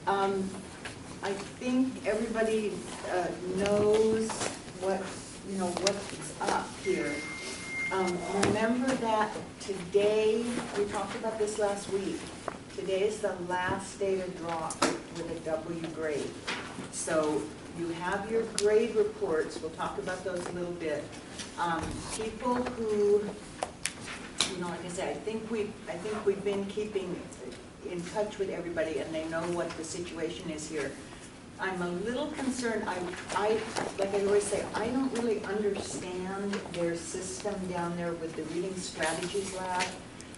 Um, I think everybody knows what's up here. Remember that today, we talked about this last week, today is the last day to drop with a W grade. So you have your grade reports, we'll talk about those a little bit. People who, like I said, I think we've been keeping in touch with everybody and they know what the situation is here. I'm a little concerned, like I always say, I don't really understand their system down there with the Reading Strategies Lab,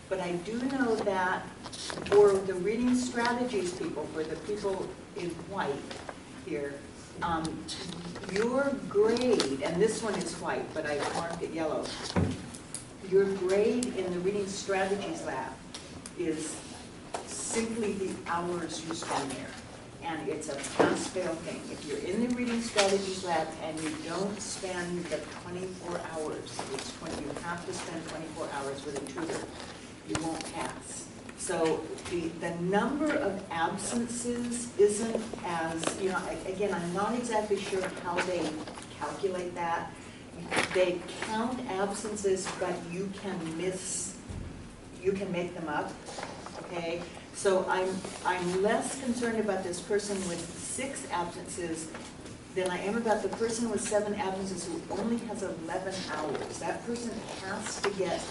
but I do know that for the Reading Strategies people, for the people in white here, your grade, and this one is white, but I marked it yellow, your grade in the Reading Strategies Lab is simply the hours you spend there. And it's a pass-fail thing. If you're in the Reading Strategies Lab and you don't spend the 24 hours, you have to spend 24 hours with a tutor, you won't pass. So the number of absences isn't as, again, I'm not exactly sure how they calculate that. They count absences, but you can make them up, okay? So I'm less concerned about this person with 6 absences than I am about the person with 7 absences who only has 11 hours. That person has to get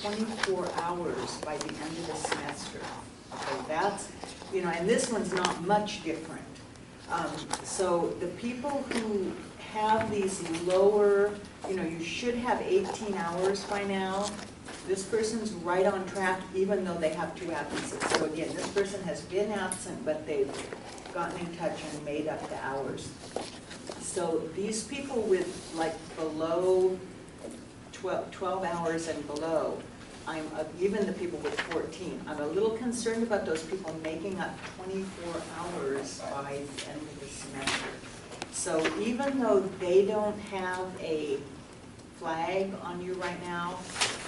24 hours by the end of the semester. So that's, and this one's not much different. So the people who have these lower, you should have 18 hours by now. This person's right on track even though they have 2 absences. So again, this person has been absent, but they've gotten in touch and made up the hours. So these people with like below 12 hours and below, even the people with 14, I'm a little concerned about those people making up 24 hours by the end of the semester. So even though they don't have a flag on you right now,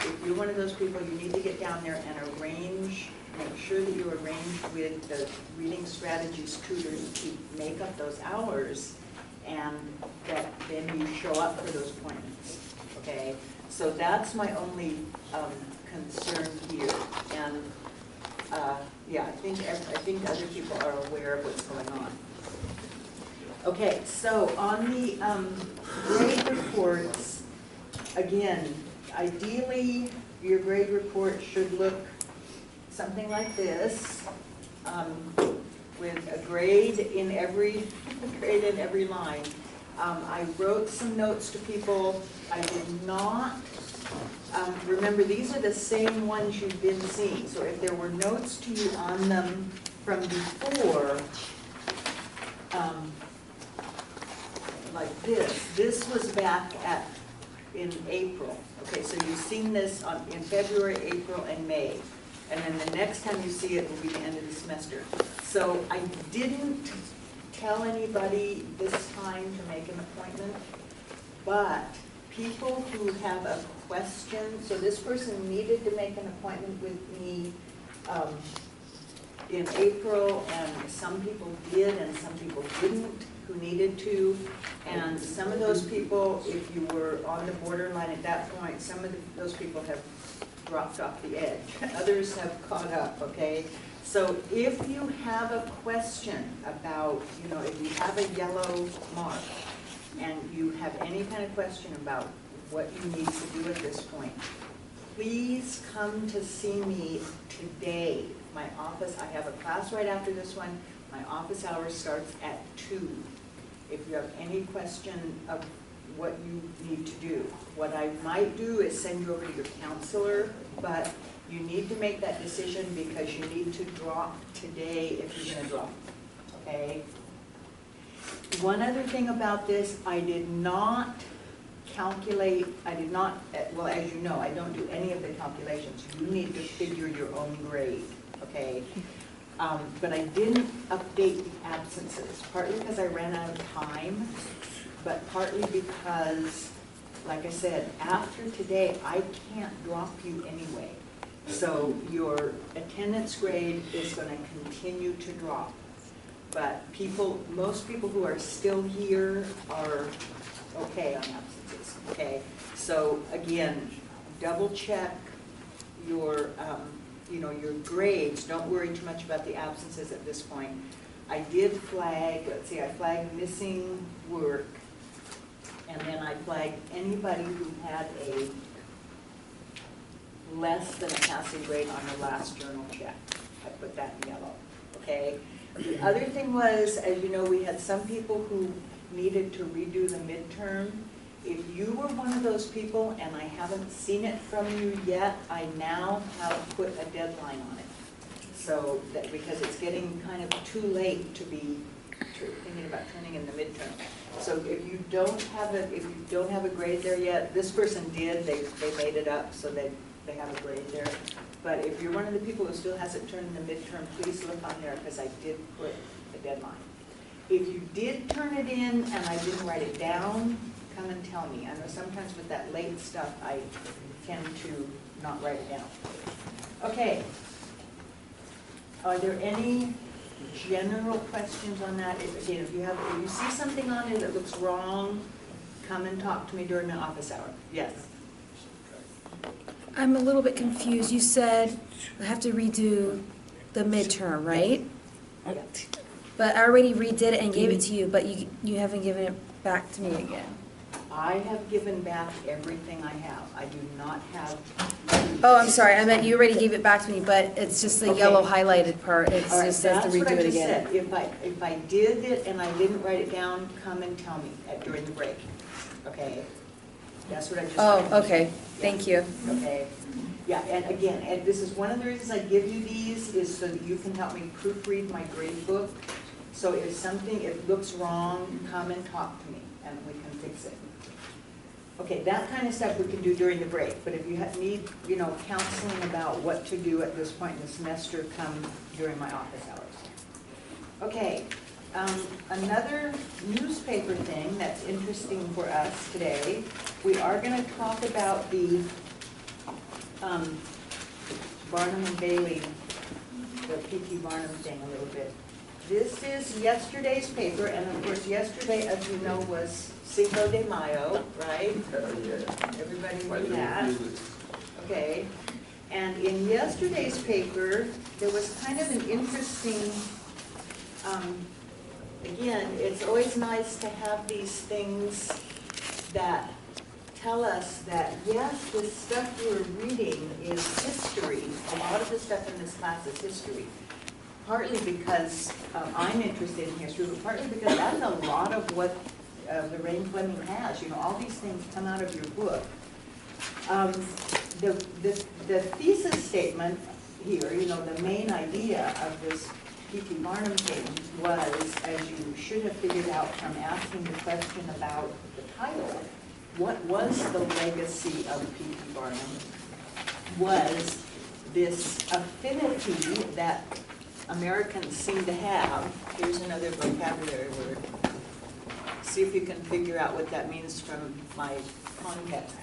if you're one of those people, you need to get down there and make sure that you arrange with the Reading Strategies tutor to make up those hours, and that then you show up for those appointments, okay? So that's my only concern here, and yeah, I think other people are aware of what's going on. Okay, so on the grade reports, again, ideally, your grade report should look something like this, with a grade in every line. I wrote some notes to people. I did not, remember these are the same ones you've been seeing, so if there were notes to you on them from before, like this was back in April. Okay, so you've seen this in February, April, and May. And then the next time you see it will be the end of the semester. So I didn't tell anybody this time to make an appointment, but people who have a question, so this person needed to make an appointment with me in April, and some people did and some people didn't who needed to, and some of those people, if you were on the borderline at that point, some of those people have dropped off the edge. Others have caught up, okay? So if you have a question about, if you have a yellow mark and you have any kind of question about what you need to do at this point, please come to see me today. My office, I have a class right after this one. My office hours starts at 2. If you have any question of what you need to do. What I might do is send you over to your counselor, but you need to make that decision because you need to drop today if you're going to drop, okay? One other thing about this, I did not calculate, well, as you know, I don't do any of the calculations. You need to figure your own grade, okay? But I didn't update the absences, partly because I ran out of time, but partly because, like I said, after today, I can't drop you anyway. So your attendance grade is going to continue to drop. but most people who are still here are okay on absences, okay? So again, double check your, your grades. Don't worry too much about the absences at this point. I did flag, let's see, I flagged missing work, and then I flagged anybody who had a less than a passing grade on the last journal check. I put that in yellow, okay? The other thing was, as you know, we had some people who needed to redo the midterm. If you were one of those people and I haven't seen it from you yet, I now have put a deadline on it. So that, because it's getting kind of too late to be thinking about turning in the midterm. So if you don't have a grade there yet, this person did, they made it up so that they have a grade there. But if you're one of the people who still hasn't turned in the midterm, please look on there because I did put a deadline. If you did turn it in and I didn't write it down, come and tell me. I know sometimes with that late stuff, I tend to not write it down. Okay. Are there any general questions on that? If you see something on it that looks wrong, come and talk to me during the office hour. Yes. I'm a little bit confused. You said I have to redo the midterm, right? Yes. But I already redid it and gave it to you, but you haven't given it back to me again. I have given back everything I have. I do not have. Oh, I'm sorry. I meant you already gave it back to me, but it's just the Okay. yellow highlighted part. It All right, just says to that's what I redo it just again. said. If I did it and I didn't write it down, come and tell me during the break. Okay? That's what I just Oh, said. okay. Yeah. Thank you. Okay. Yeah, and again, and this is one of the reasons I give you these is so that you can help me proofread my grade book. So if it looks wrong, come and talk to me and we can fix it. Okay, that kind of stuff we can do during the break, but if you need, counseling about what to do at this point in the semester, come during my office hours. Okay, another newspaper thing that's interesting for us today, we are going to talk about the Barnum and Bailey, the P.T. Barnum thing a little bit. This is yesterday's paper, and of course yesterday, as you know, was Cinco de Mayo, right? Everybody knew that. Okay. And in yesterday's paper, there was kind of an interesting, again, it's always nice to have these things that tell us that, yes, this stuff we're reading is history. A lot of the stuff in this class is history. Partly because I'm interested in history, but partly because that's a lot of what Lorraine Fleming has. All these things come out of your book. The thesis statement here, the main idea of this P.T. Barnum thing was, as you should have figured out from asking the question about the title, what was the legacy of P.T. Barnum? Was this affinity that Americans seem to have. Here's another vocabulary word. See if you can figure out what that means from my context.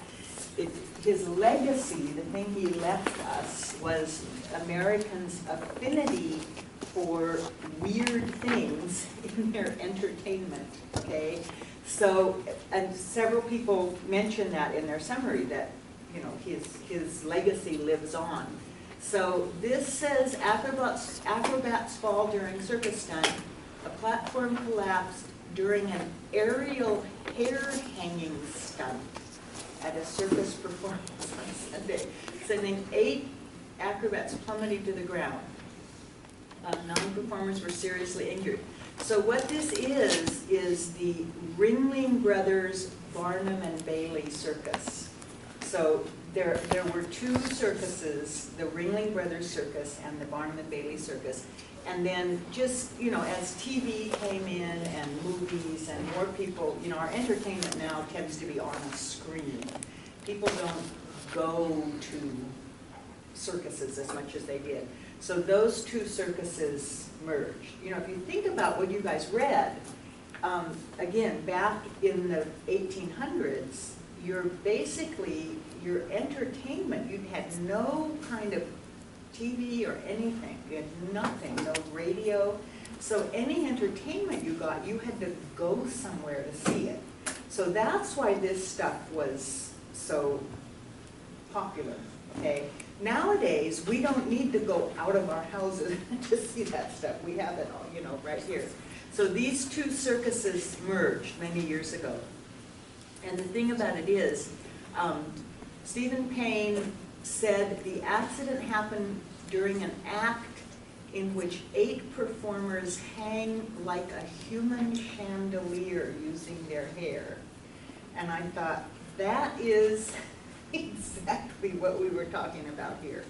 His legacy, the thing he left us, was Americans' affinity for weird things in their entertainment, okay? So, and several people mentioned that in their summary, that, his legacy lives on. So this says, acrobats fall during circus stunt. A platform collapsed during an aerial hair hanging stunt at a circus performance on Sunday, sending 8 acrobats plummeting to the ground. 9 performers were seriously injured. So what this is the Ringling Brothers Barnum and Bailey Circus. So there were 2 circuses, the Ringling Brothers Circus and the Barnum and Bailey Circus. And then just, as TV came in and movies and more people, our entertainment now tends to be on a screen. People don't go to circuses as much as they did. So those 2 circuses merged. If you think about what you guys read, again, back in the 1800s, your entertainment, you had no kind of TV or anything. You had nothing, no radio. So any entertainment you got, you had to go somewhere to see it. So that's why this stuff was so popular, okay? Nowadays, we don't need to go out of our houses to see that stuff. We have it all, you know, right here. So these two circuses merged many years ago. And the thing about it is, Stephen Payne said the accident happened during an act in which 8 performers hang like a human chandelier using their hair. And I thought, that is exactly what we were talking about here.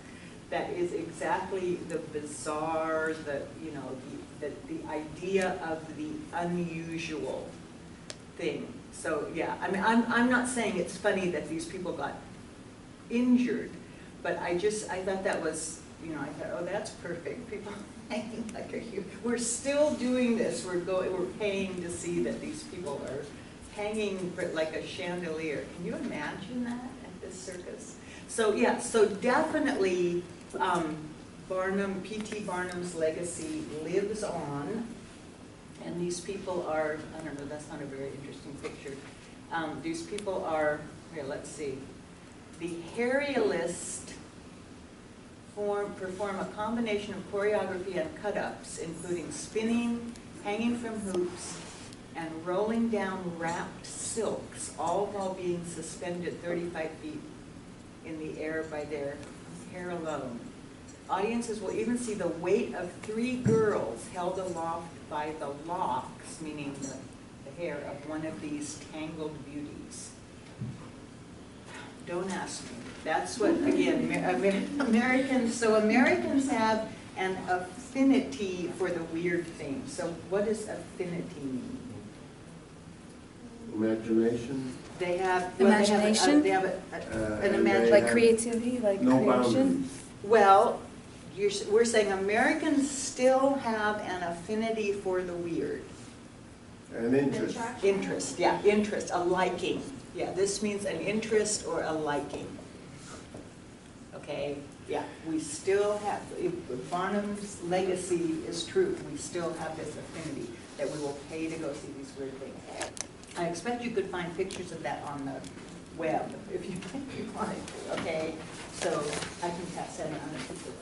That is exactly the bizarre, the, you know, the idea of the unusual thing. So yeah, I mean, I'm not saying it's funny that these people got injured, but I thought that was, you know, I thought, oh, that's perfect. People hanging like a human. We're still doing this. We're paying to see that these people are hanging like a chandelier. Can you imagine that at this circus? So yeah, so definitely Barnum, P.T. Barnum's legacy lives on. And these people are, I don't know, that's not a very interesting picture. These people are, here, let's see. The Harryalists perform a combination of choreography and cut-ups, including spinning, hanging from hoops, and rolling down wrapped silks, all while being suspended 35 feet in the air by their hair alone. Audiences will even see the weight of 3 girls held aloft by the locks, meaning the hair of one of these tangled beauties. Don't ask me. That's what, again, Americans have an affinity for the weird things. So what does affinity mean? Imagination. They have, Imagination? they have an imagination. Like creativity, like no creation? boundaries. Well, we're saying Americans still have an affinity for the weird. An interest. Interest, yeah, interest, a liking. Yeah, this means an interest or a liking. Okay, yeah, we still have, if Barnum's legacy is true, we still have this affinity that we will pay to go see these weird things. I expect you could find pictures of that on the web if you wanted to, okay? So I can pass that on to people.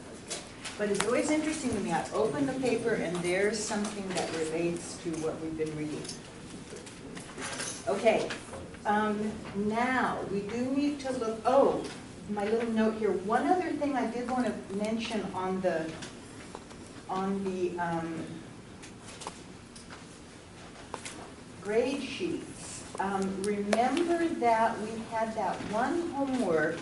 But it's always interesting to me, I open the paper and there's something that relates to what we've been reading. Okay, now we do need to look, oh, my little note here. One other thing I did want to mention on the grade sheets. Remember that we had that one homework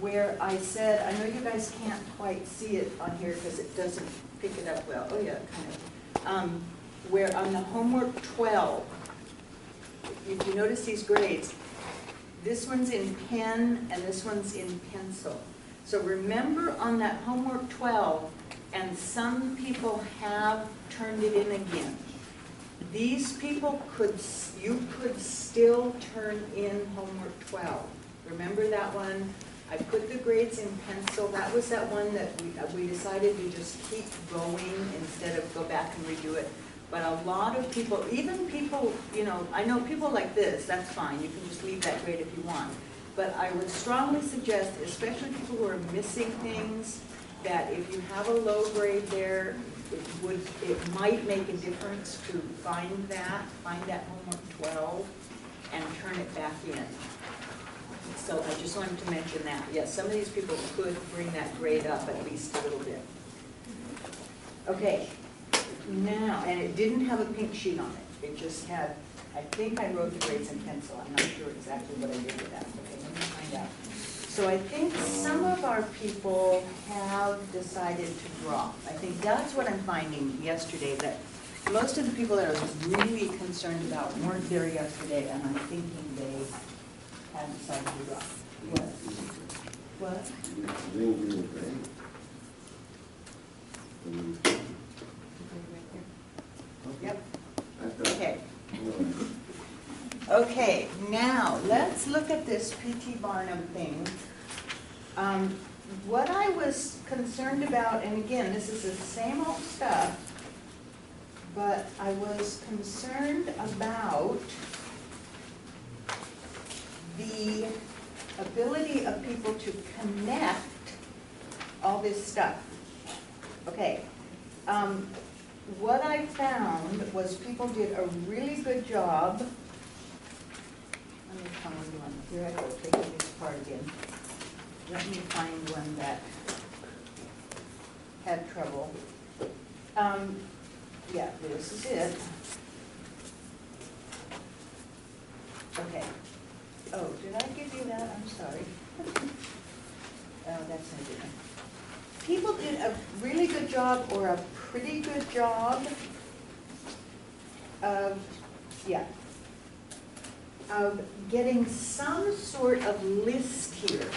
where I said, I know you guys can't quite see it on here because it doesn't pick it up well. Oh yeah, kind of. Where on the homework 12, if you notice these grades, this one's in pen and this one's in pencil. So remember on that homework 12, and some people have turned it in again. These people you could still turn in homework 12. Remember that one? I put the grades in pencil. That was that one that we decided to just keep going instead of go back and redo it. But a lot of people, even people, you know, I know people like this, that's fine. You can just leave that grade if you want. But I would strongly suggest, especially people who are missing things, that if you have a low grade there, it might make a difference to find that homework 12 and turn it back in. So I just wanted to mention that. Yes, some of these people could bring that grade up at least a little bit. Okay, now, and it didn't have a pink sheet on it. It just had, I think I wrote the grades in pencil. I'm not sure exactly what I did with that. Okay, let me find out. So I think some of our people have decided to drop. I think that's what I'm finding yesterday, that most of the people that I was really concerned about weren't there yesterday, and I'm thinking they have decided to drop. What? What? Yep. Okay. Okay, now let's look at this P.T. Barnum thing. What I was concerned about, and again, this is the same old stuff, but I was concerned about the ability of people to connect all this stuff. Okay, what I found was people did a really good job. Let me find one. Here I go, taking this apart again. Let me find one that had trouble. Yeah, this is it. Okay. Oh, did I give you that? I'm sorry. Oh, that's no good. People did a really good job or a pretty good job of, yeah, of getting some sort of list here.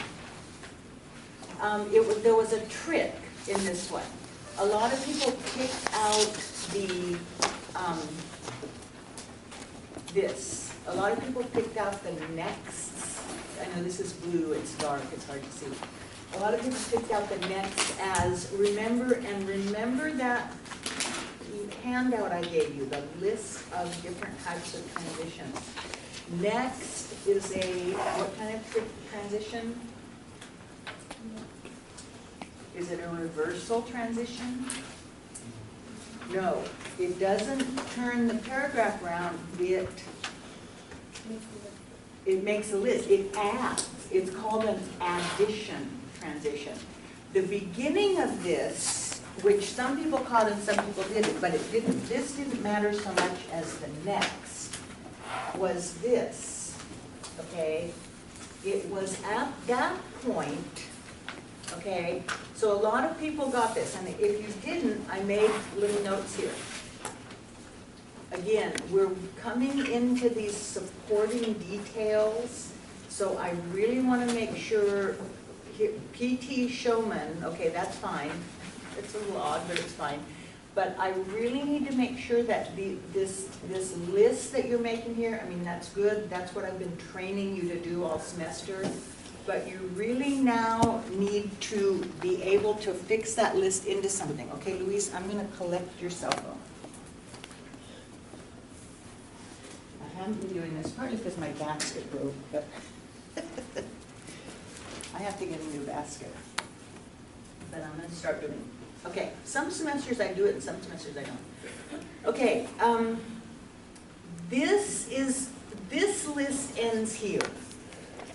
There was a trick in this one. A lot of people picked out the, this. A lot of people picked out the nexts. I know this is blue, it's dark, it's hard to see. A lot of people picked out the next as remember, and remember that handout I gave you, the list of different types of transitions. Next is a, what kind of transition? Is it a reversal transition? No, it doesn't turn the paragraph around, it makes a list, it adds. It's called an addition transition. The beginning of this, which some people caught and some people didn't, but it didn't, this didn't matter so much as the next, was this, okay? It was at that point, okay? So a lot of people got this, and if you didn't, I made little notes here. Again, we're coming into these supporting details, so I really want to make sure, PT Showman, okay, that's fine. It's a little odd, but it's fine. But I really need to make sure that this list that you're making here, I mean, that's good. That's what I've been training you to do all semester. But you really now need to be able to fix that list into something. Okay, Louise, I'm going to collect your cell phone. I haven't been doing this partly because my basket broke, but I have to get a new basket. But I'm going to start doing it. Okay, some semesters I do it and some semesters I don't. Okay, this list ends here,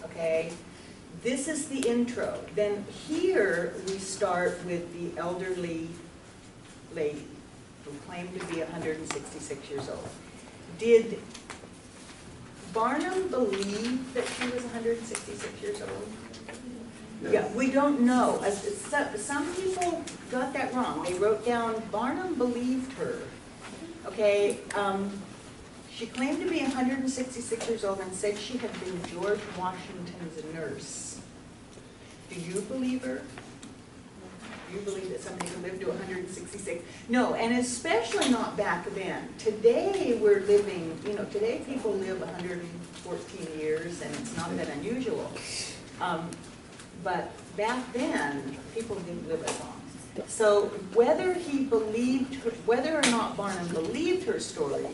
okay? This is the intro. Then here we start with the elderly lady who claimed to be 166 years old. Did Barnum believe that she was 166 years old? Yes. Yeah, we don't know. Some people got that wrong. They wrote down Barnum believed her. Okay, she claimed to be 166 years old and said she had been George Washington's nurse. Do you believe her? Do you believe that somebody could live to 166? No, and especially not back then. Today we're living, you know, today people live 114 years and it's not that unusual. But back then, people didn't live as long. So whether he believed her, whether or not Barnum believed her story,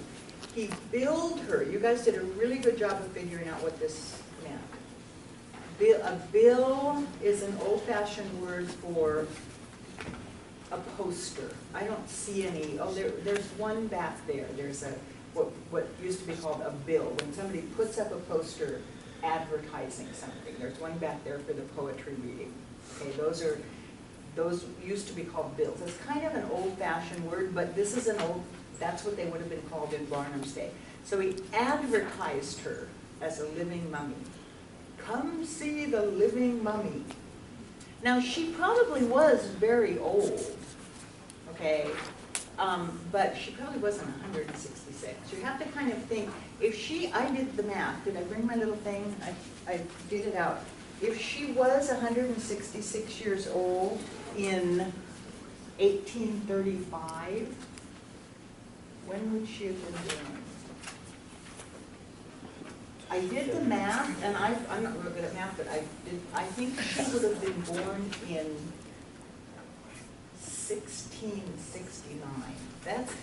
he billed her. You guys did a really good job of figuring out what this meant. A bill is an old-fashioned word for a poster. I don't see any. Oh, there's one back there. There's a what used to be called a bill. When somebody puts up a poster advertising something. There's one back there for the poetry reading. Okay, those used to be called bills. It's kind of an old-fashioned word, but this is an old, that's what they would have been called in Barnum's day. So he advertised her as a living mummy. Come see the living mummy. Now she probably was very old, okay, but she probably wasn't 166. You have to kind of think, if she, I did the math, did I bring my little thing? I did it out. If she was 166 years old in 1835, when would she have been born? I did the math, and I'm not real good at math, but I think she would have been born in 1669. That's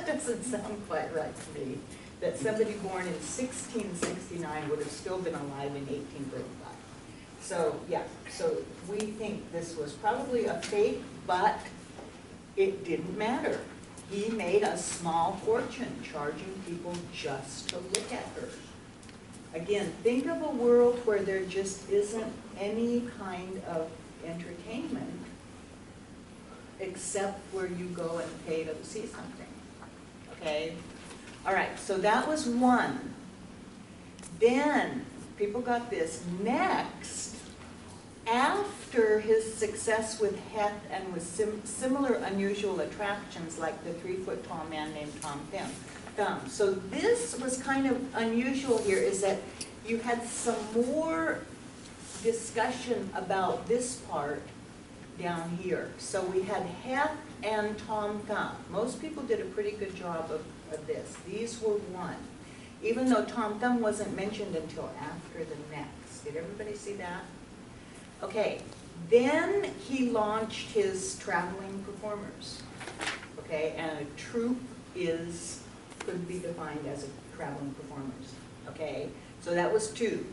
That doesn't sound quite right to me, that somebody born in 1669 would have still been alive in 1835. So, yeah, so we think this was probably a fake, but it didn't matter. He made a small fortune charging people just to look at her. Again, think of a world where there just isn't any kind of entertainment except where you go and pay to see something, okay? All right, so that was one. Then, people got this, next, after his success with Heth and with similar unusual attractions like the 3-foot-tall man named Tom Thumb. So this was kind of unusual here, is that you had some more discussion about this part down here. So we had Heth and Tom Thumb. Most people did a pretty good job of this. These were one. Even though Tom Thumb wasn't mentioned until after the next. Did everybody see that? Okay, then he launched his traveling performers. Okay, and a troupe could be defined as a traveling performers. Okay, so that was two.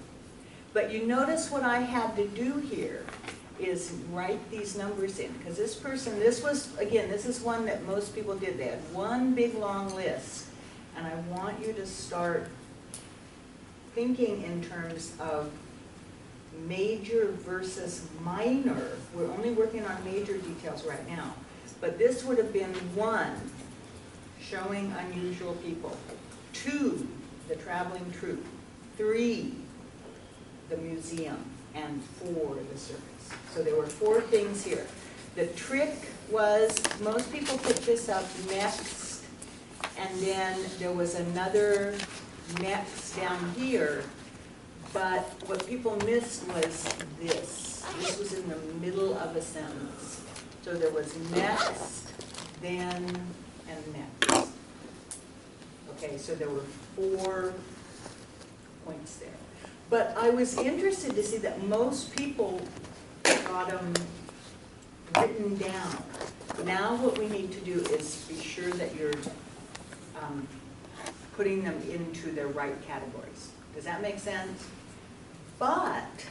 But you notice what I had to do here is write these numbers in, because this person, this is one that most people did. They had one big long list, and I want you to start thinking in terms of major versus minor. We're only working on major details right now, but this would have been 1, showing unusual people, 2, the traveling troupe, 3, the museum, and 4, the circus. So there were 4 things here. The trick was, most people put this up next, and then there was another next down here, but what people missed was this. This was in the middle of a sentence. So there was next, then, and next. Okay, so there were 4 points there. But I was interested to see that most people got them written down. Now what we need to do is be sure that you're putting them into their right categories. Does that make sense? But,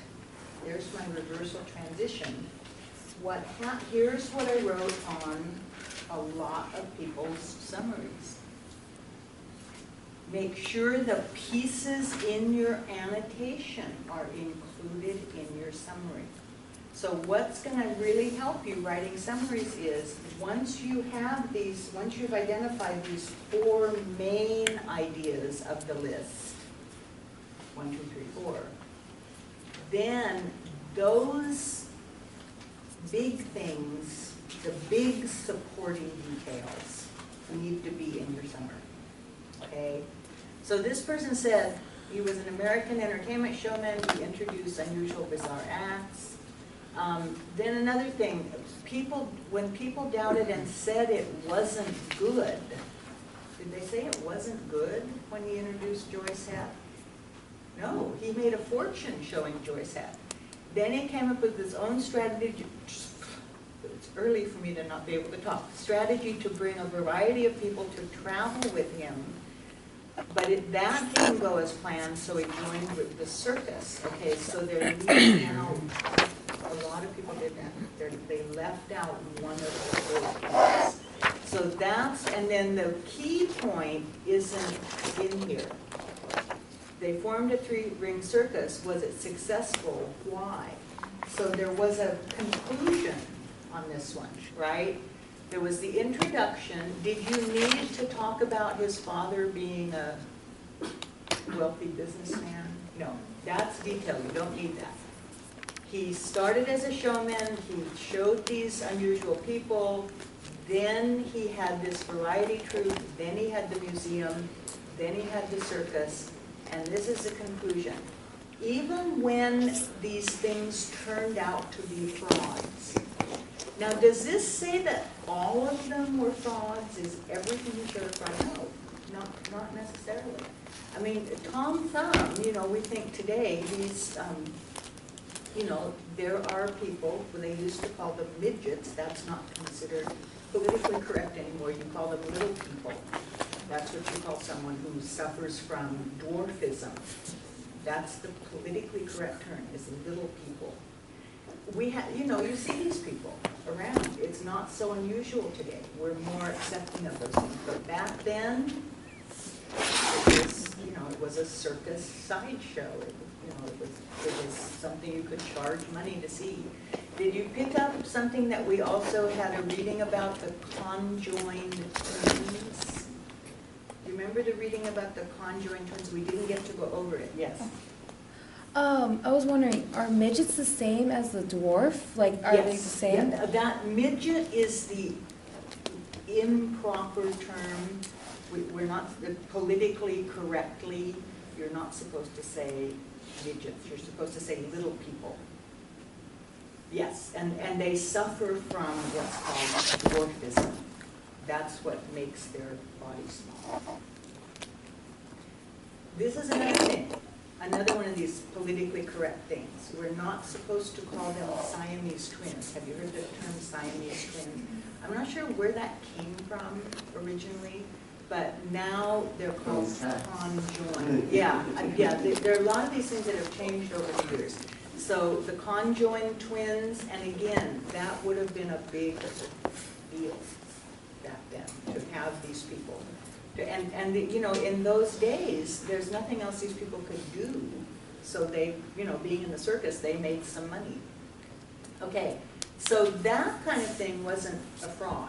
here's my reversal transition. Here's what I wrote on a lot of people's summaries. Make sure the pieces in your annotation are included in your summary. So what's going to really help you writing summaries is, once you've identified these 4 main ideas of the list, 1, 2, 3, 4, then those big things, the big supporting details, need to be in your summary, okay? So this person said he was an American entertainment showman, he introduced unusual, bizarre acts. Then another thing, when people doubted and said it wasn't good, did they say it wasn't good when he introduced Joyce Heth? No, he made a fortune showing Joyce Heth. Then he came up with his own strategy. It's early for me to not be able to talk. Strategy to bring a variety of people to travel with him. But that didn't go as planned, so he joined with the circus. Okay, so they're leaving out, a lot of people did that. They left out one of the 4 points. So that's, and then the key point isn't in here. They formed a 3-ring circus. Was it successful? Why? So there was a conclusion on this one, right? There was the introduction. Did you need to talk about his father being a wealthy businessman? No, that's detail. You don't need that. He started as a showman. He showed these unusual people. Then he had this variety troupe. Then he had the museum. Then he had the circus. And this is the conclusion. Even when these things turned out to be frauds. Now, does this say that all of them were frauds? Is everything he showed a fraud? No, not necessarily. I mean, Tom Thumb, we think today these, there are people, they used to call them midgets. That's not considered politically correct anymore. You call them little people. That's what you call someone who suffers from dwarfism. That's the politically correct term, is little people. We have, you see these people around. It's not so unusual today. We're more accepting of those things. But back then, it was a circus sideshow. It was something you could charge money to see. Did you pick up something that we also had a reading about, the conjoined twins? Do you remember the reading about the conjoined twins? We didn't get to go over it. Yes. I was wondering, are midgets the same as the dwarf? Like, are they the Yes. same? Yeah, that midget is the improper term. We're not, politically correctly, you're not supposed to say midgets. You're supposed to say little people. Yes, and they suffer from what's called dwarfism. That's what makes their body small. This is another thing. Another one of these politically correct things. We're not supposed to call them Siamese twins. Have you heard the term Siamese twin? I'm not sure where that came from originally, but now they're called conjoined. Yeah, there are a lot of these things that have changed over the years. So the conjoined twins, and again, that would have been a big deal back then, to have these people. And in those days, there's nothing else these people could do. So they, being in the circus, they made some money. Okay, so that kind of thing wasn't a fraud.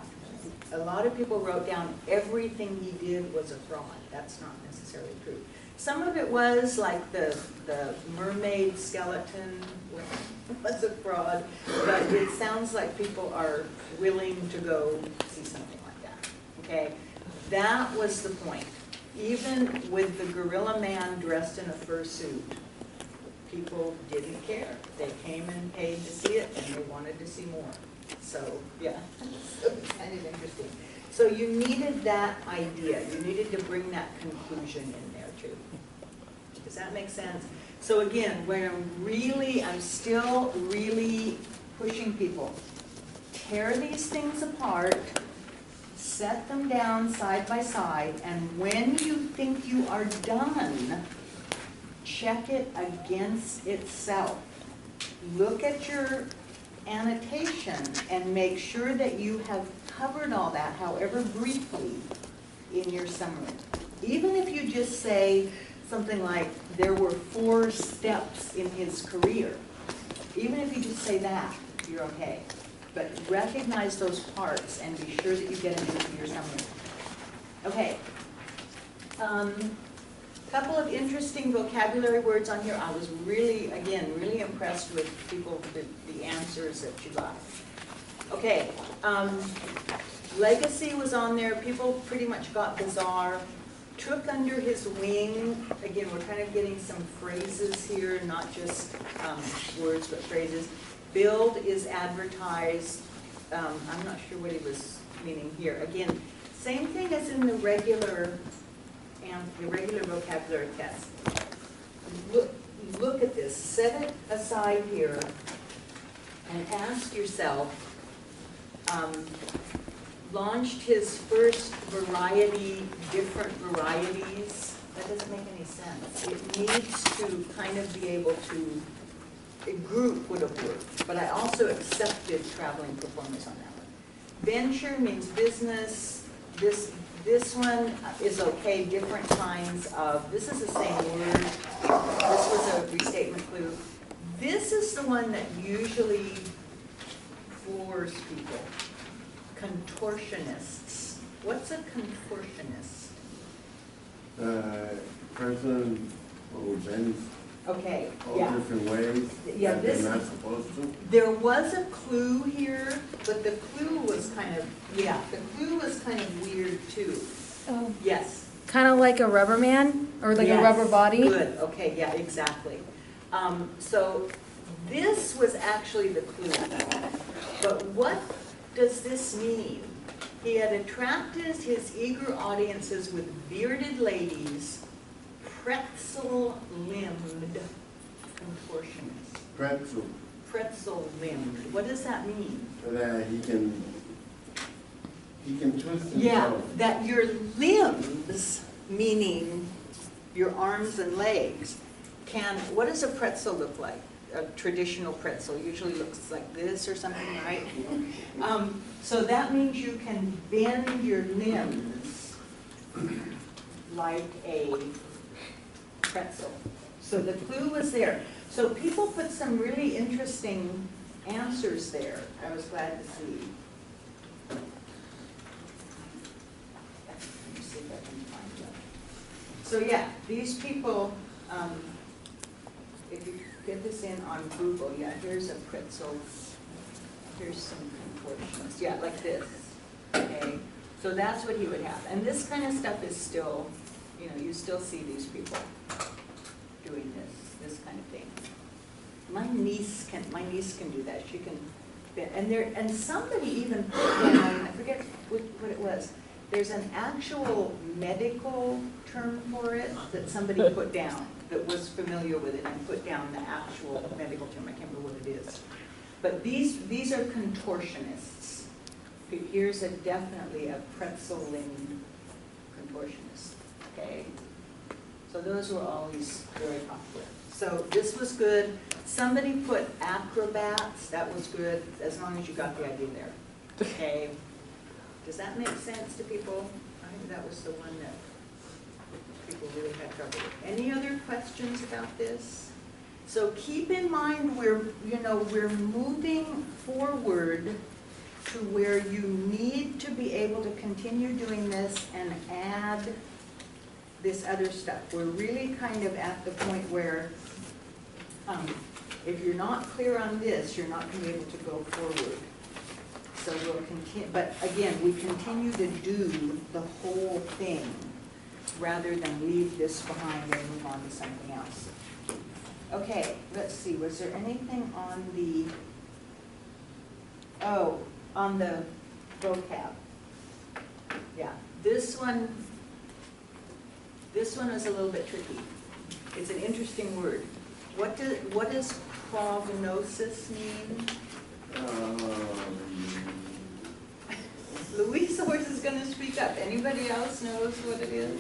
A lot of people wrote down everything he did was a fraud. That's not necessarily true. Some of it was like the mermaid skeleton was a fraud, but it sounds like people are willing to go see something like that. Okay. That was the point. Even with the gorilla man dressed in a fursuit, people didn't care. They came and paid to see it, and they wanted to see more. So, yeah, so it's kind of interesting. So you needed that idea. You needed to bring that conclusion in there, too. Does that make sense? So again, where I'm still really pushing people. Tear these things apart. Set them down side by side, and when you think you are done, check it against itself. Look at your annotation and make sure that you have covered all that, however briefly, in your summary. Even if you just say something like, there were 4 steps in his career, even if you just say that, you're okay. But recognize those parts and be sure that you get them into your summary. Okay. Couple of interesting vocabulary words on here. I was really impressed with people, the answers that you got. Okay. Legacy was on there. People pretty much got bizarre. Took under his wing. Again, we're kind of getting some phrases here, not just words, but phrases. Build is advertised. I'm not sure what he was meaning here. Again, same thing as in the regular vocabulary test. Look at this. Set it aside here and ask yourself, launched his first variety, different varieties. That doesn't make any sense. It needs to kind of be able to, a group would have worked, but I also accepted traveling performers on that one. Venture means business. This one is okay, different kinds of, this is the same word. This was a restatement clue. This is the one that usually floors people. Contortionists. What's a contortionist? Person who bends Okay, all yeah. different ways Yeah, that this- they're not supposed to. There was a clue here, but the clue was kind of, weird too. Oh. Yes. Kind of like a rubber man or like Yes. a rubber body? Good, okay, yeah, exactly. So this was actually the clue. But what does this mean? He had attracted his eager audiences with bearded ladies, pretzel-limbed contortionists. Pretzel, Pretzel-limbed, what does that mean? so that he can He can twist himself. Yeah, that your limbs, meaning your arms and legs, can, what does a pretzel look like? A traditional pretzel usually looks like this or something, right? So that means you can bend your limbs like a pretzel. So the clue was there. So people put some really interesting answers there. I was glad to see. Let me see if I can find them. So yeah, these people, if you get this in on Google, yeah, here's a pretzel. Here's some contortions. Yeah, like this. Okay, so that's what he would have. And this kind of stuff is still, you know, you still see these people doing this kind of thing. My niece can do that. She can, and somebody even put down, I forget what it was. There's an actual medical term for it that somebody put down that was familiar with it and put down the actual medical term. I can't remember what it is. But these are contortionists. Here's definitely a pretzeling contortionist. Okay. So those were always very popular. So this was good. Somebody put acrobats. That was good, as long as you got the idea there. Okay. Does that make sense to people? I think that was the one that people really had trouble with. Any other questions about this? So keep in mind we're moving forward to where you need to be able to continue doing this and add this other stuff. We're really kind of at the point where if you're not clear on this, you're not going to be able to go forward. So we'll continue, but again, we continue to do the whole thing rather than leave this behind and move on to something else. Okay, let's see, was there anything on the, on the vocab? Yeah, this one was a little bit tricky. It's an interesting word. What does prognosis mean? Luis always is going to speak up. Anybody else knows what it is?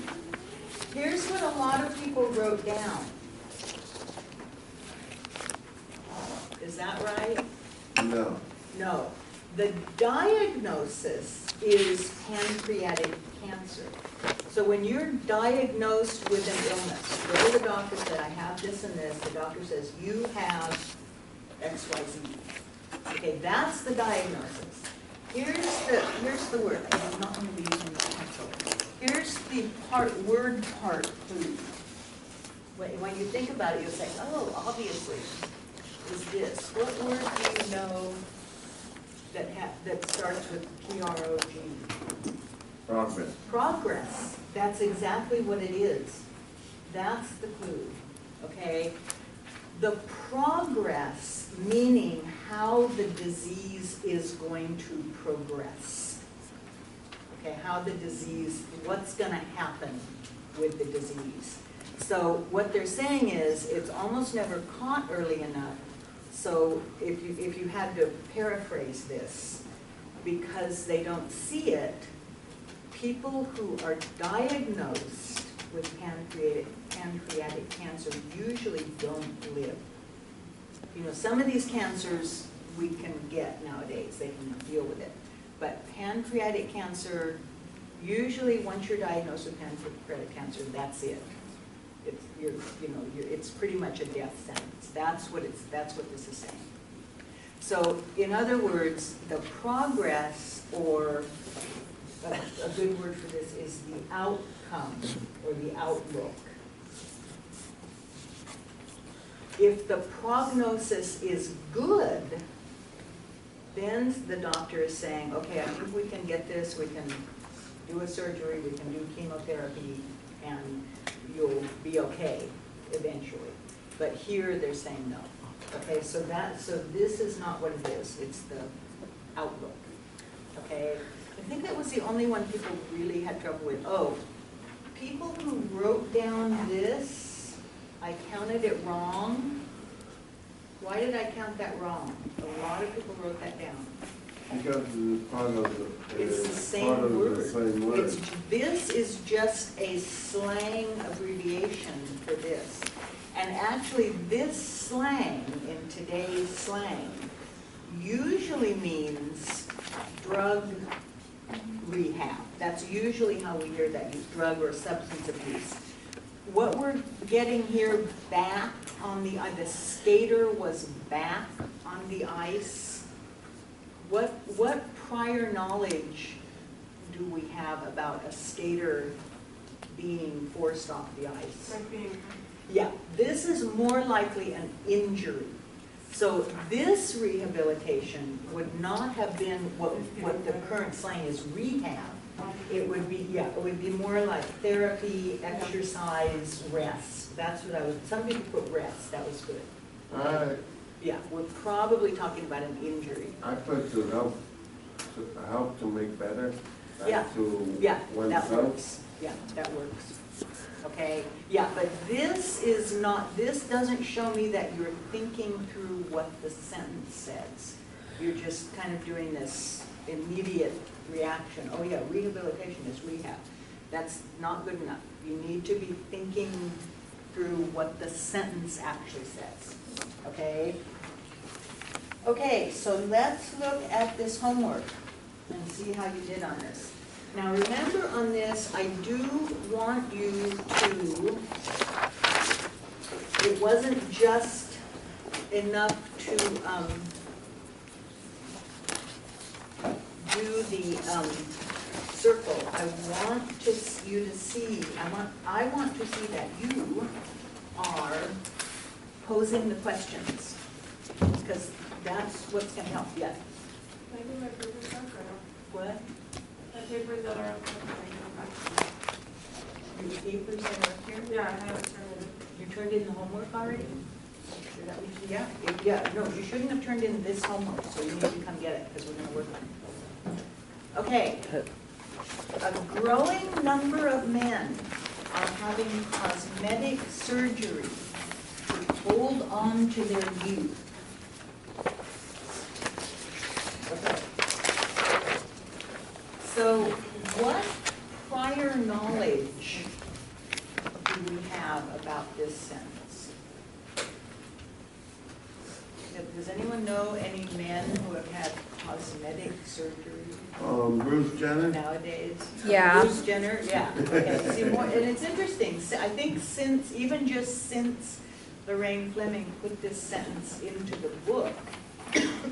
Here's what a lot of people wrote down. Is that right? No. No. The diagnosis is pancreatic cancer. So when you're diagnosed with an illness, go to the doctor, said, I have this and this. The doctor says, you have XYZ. Okay, that's the diagnosis. Here's the word. I do not want to be using the pencil. Here's the word part clue. When you think about it, you'll say, oh, obviously, is this. What word do you know that starts with P-R-O-G? Progress. Progress. That's exactly what it is. That's the clue. Okay? The progress, meaning how the disease is going to progress. Okay, how the disease, what's going to happen with the disease. So what they're saying is it's almost never caught early enough. So if you had to paraphrase this, because they don't see it, people who are diagnosed with pancreatic cancer usually don't live. You know, some of these cancers we can get nowadays, they can deal with it. But pancreatic cancer, usually once you're diagnosed with pancreatic cancer, that's it. It's pretty much a death sentence. That's what this is saying. So in other words, the progress, or a good word for this is the outcome or the outlook. If the prognosis is good, then the doctor is saying, okay, I think we can get this, we can do a surgery, we can do chemotherapy, and you'll be okay eventually. But here they're saying no. Okay, so this is not what it is, it's the outlook. Okay, I think that was the only one people really had trouble with. Oh, people who wrote down this, I counted it wrong. Why did I count that wrong? A lot of people wrote that down. Because it's part of the. It's the part same of the word. same word. This is just a slang abbreviation for this. And actually, this slang, in today's slang, usually means drug rehab. That's usually how we hear that, use drug or substance abuse. What we're getting here back on the skater was back on the ice. What prior knowledge do we have about a skater being forced off the ice? Like being, Yeah, this is more likely an injury. So this rehabilitation would not have been what the current slang is rehab. It would be, yeah, it would be more like therapy, exercise, rest. That's what I would, some people put rest, that was good. Yeah, we're probably talking about an injury. I put to help to make better. not Yeah. To Yeah, that oneself. works. Yeah, that works. Okay, yeah, but this is not, this doesn't show me that you're thinking through what the sentence says. You're just kind of doing this immediate reaction. Oh yeah, rehabilitation is rehab. That's not good enough. You need to be thinking through what the sentence actually says. Okay? Okay, so let's look at this homework and see how you did on this. Now remember on this, I do want you to, it wasn't just enough to do the circle. I want you to see, I want to see that you are posing the questions, because that's what's going to help. Yes. I think my papers are good. What? My papers that are up there. Your papers that are up here? Yeah, I have it turned in. You turned in the homework already? Is that what you, yeah? Yeah, no, you shouldn't have turned in this homework, so you need to come get it, because we're going to work on it. Okay. A growing number of men are having cosmetic surgery to hold on to their youth. Okay. So what prior knowledge do we have about this sentence? Does anyone know any men who have had cosmetic surgery Bruce Jenner? nowadays? Yeah. Bruce Jenner, yeah. Okay. See, more, and it's interesting, I think even just since Lorraine Fleming put this sentence into the book,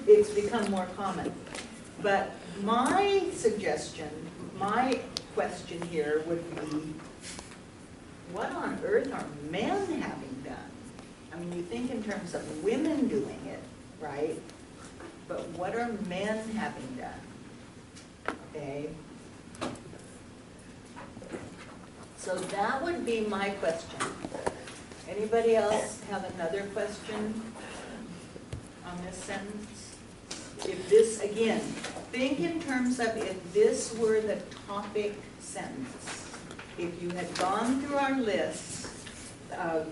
it's become more common. But my suggestion, my question here would be, what on earth are men having done? I mean, you think in terms of women doing it, right? But what are men having done? Okay? So that would be my question. Anybody else have another question on this sentence? If this, again, think in terms of if this were the topic sentence. If you had gone through our list of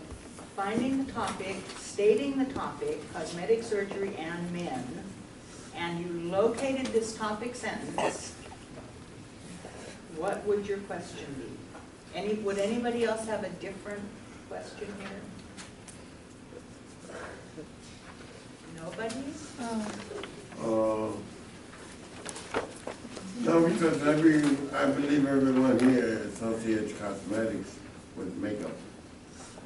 finding the topic, stating the topic, cosmetic surgery and men, and you located this topic sentence, what would your question be? Would anybody else have a different question here? Nobody? No, because I believe everyone here associates cosmetics with makeup.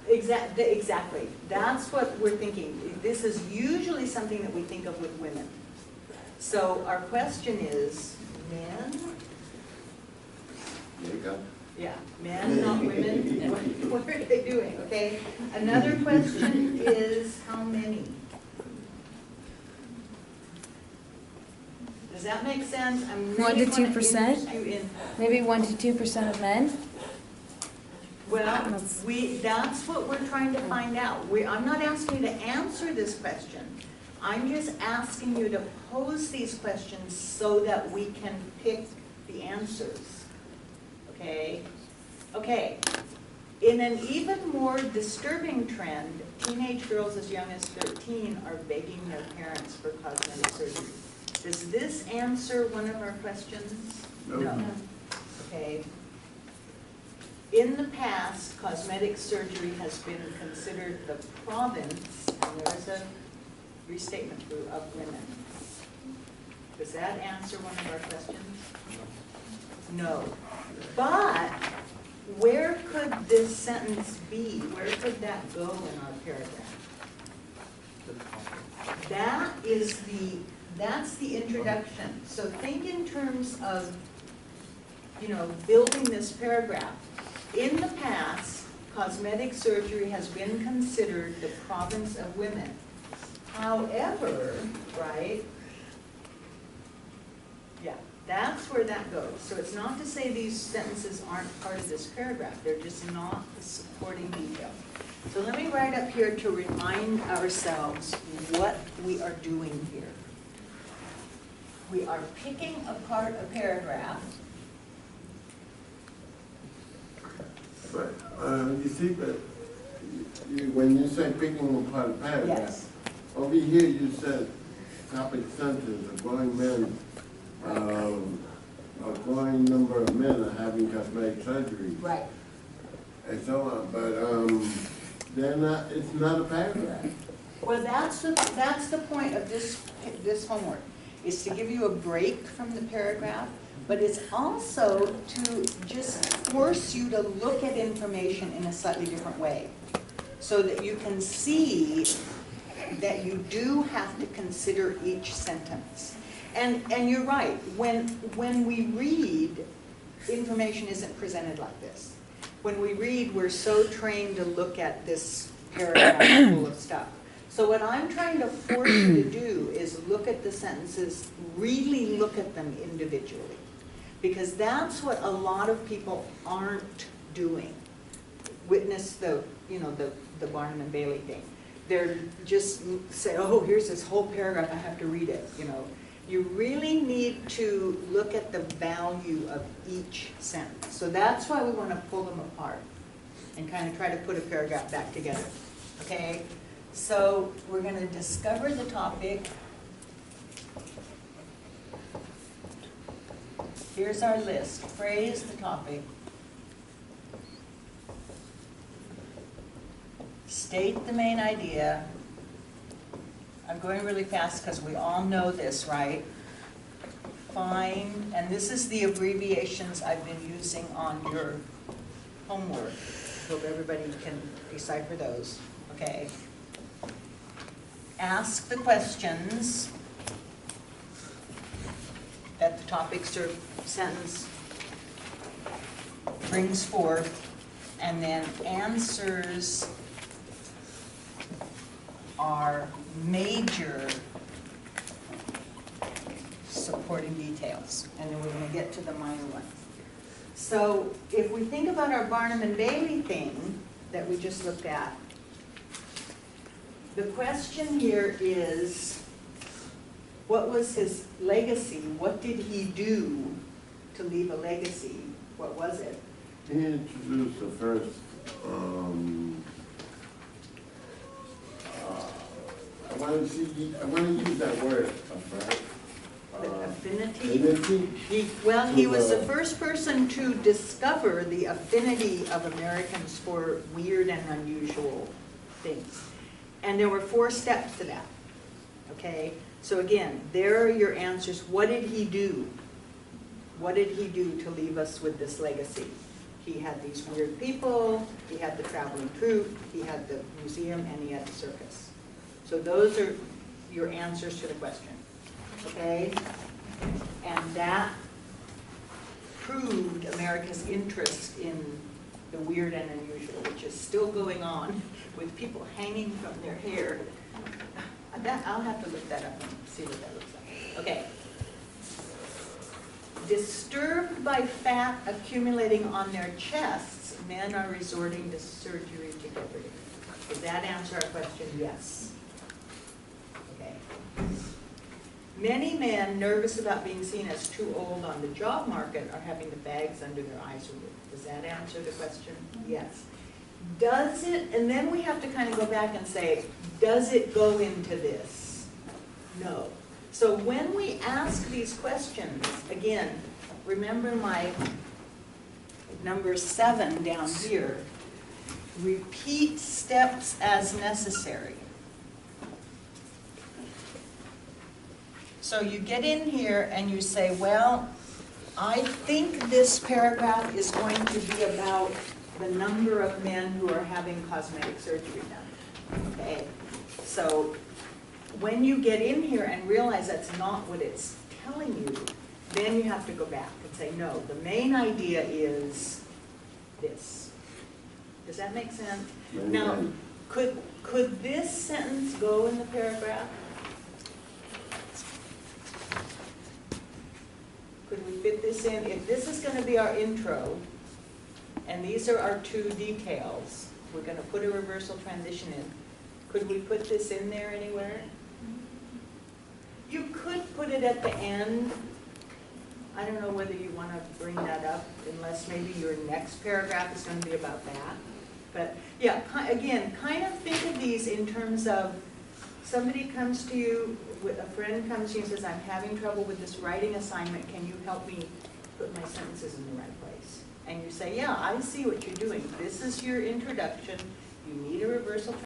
Exactly. That's what we're thinking. This is usually something that we think of with women. So our question is, men? Makeup? Yeah, men, not women. What are they doing, okay? Another question is, how many? Does that make sense? I'm 1 really to wanna 2%? interest you in. Maybe 1 to 2% of men? Well, That's- that's what we're trying to find out. I'm not asking you to answer this question. I'm just asking you to pose these questions so that we can pick the answers. Okay? Okay. In an even more disturbing trend, teenage girls as young as 13 are begging their parents for cosmetic surgery. Does this answer one of our questions? No. Okay. In the past, cosmetic surgery has been considered the province, and there is a restatement through, of women. Does that answer one of our questions? No. But where could this sentence be? Where could that go in our paragraph? That's the introduction. So think in terms of, building this paragraph. In the past, cosmetic surgery has been considered the province of women. However, right? Yeah, that's where that goes. So it's not to say these sentences aren't part of this paragraph. They're just not the supporting detail. So let me write up here to remind ourselves what we are doing here. We are picking apart a paragraph. But, you see, but when you say picking apart a paragraph, Yes. over here you said topic sentence, a growing number of men are having cosmetic surgery. Right. And so on, but, it's not a paragraph. Well, that's the point of this homework, is to give you a break from the paragraph, but it's also to just force you to look at information in a slightly different way, so that you can see that you do have to consider each sentence. And you're right, when we read, information isn't presented like this. When we read, we're so trained to look at this paragraph full of stuff. So what I'm trying to force you to do is look at the sentences, really look at them individually. Because that's what a lot of people aren't doing. Witness the Barnum and Bailey thing. They're just say, oh, here's this whole paragraph, I have to read it, You really need to look at the value of each sentence. So that's why we want to pull them apart and kind of try to put a paragraph back together. Okay? So we're going to discover the topic. Here's our list. Phrase the topic. State the main idea. I'm going really fast because we all know this, right? Find, and this is the abbreviations I've been using on your homework. Hope everybody can decipher those, okay? Ask the questions that the topic or sentence brings forth, and then answers are major supporting details, and then we're going to get to the minor ones. So if we think about our Barnum and Bailey thing that we just looked at, the question here is, what was his legacy? What did he do to leave a legacy? What was it? He introduced the first, I want to use that word, Affinity? affinity. He was the first person to discover the affinity of Americans for weird and unusual things. And there were 4 steps to that, okay? So again, there are your answers. What did he do? What did he do to leave us with this legacy? He had these weird people, he had the traveling troupe, he had the museum, and he had the circus. So those are your answers to the question, okay? And that proved America's interest in the weird and unusual, which is still going on with people hanging from their hair. I'll have to look that up and see what that looks like. Okay. Disturbed by fat accumulating on their chests, men are resorting to surgery to get rid of it. Does that answer our question? Yes. Okay. Many men nervous about being seen as too old on the job market are having the bags under their eyes removed. Does that answer the question? Yes. Does it, and then we have to kind of go back and say, does it go into this? No. So when we ask these questions, again, remember my number 7 down here, repeat steps as necessary. So you get in here and you say, well, I think this paragraph is going to be about the number of men who are having cosmetic surgery done. Okay? So when you get in here and realize that's not what it's telling you, then you have to go back and say, no, the main idea is this. Does that make sense? Now, could this sentence go in the paragraph? Could we fit this in? If this is going to be our intro, and these are our 2 details, we're going to put a reversal transition in. Could we put this in there anywhere? You could put it at the end. I don't know whether you want to bring that up, unless maybe your next paragraph is going to be about that. But yeah, again, kind of think of these in terms of somebody comes to you, a friend comes to you and says, I'm having trouble with this writing assignment, can you help me put my sentences in the right place? And you say, yeah, I see what you're doing. This is your introduction. You need a reversal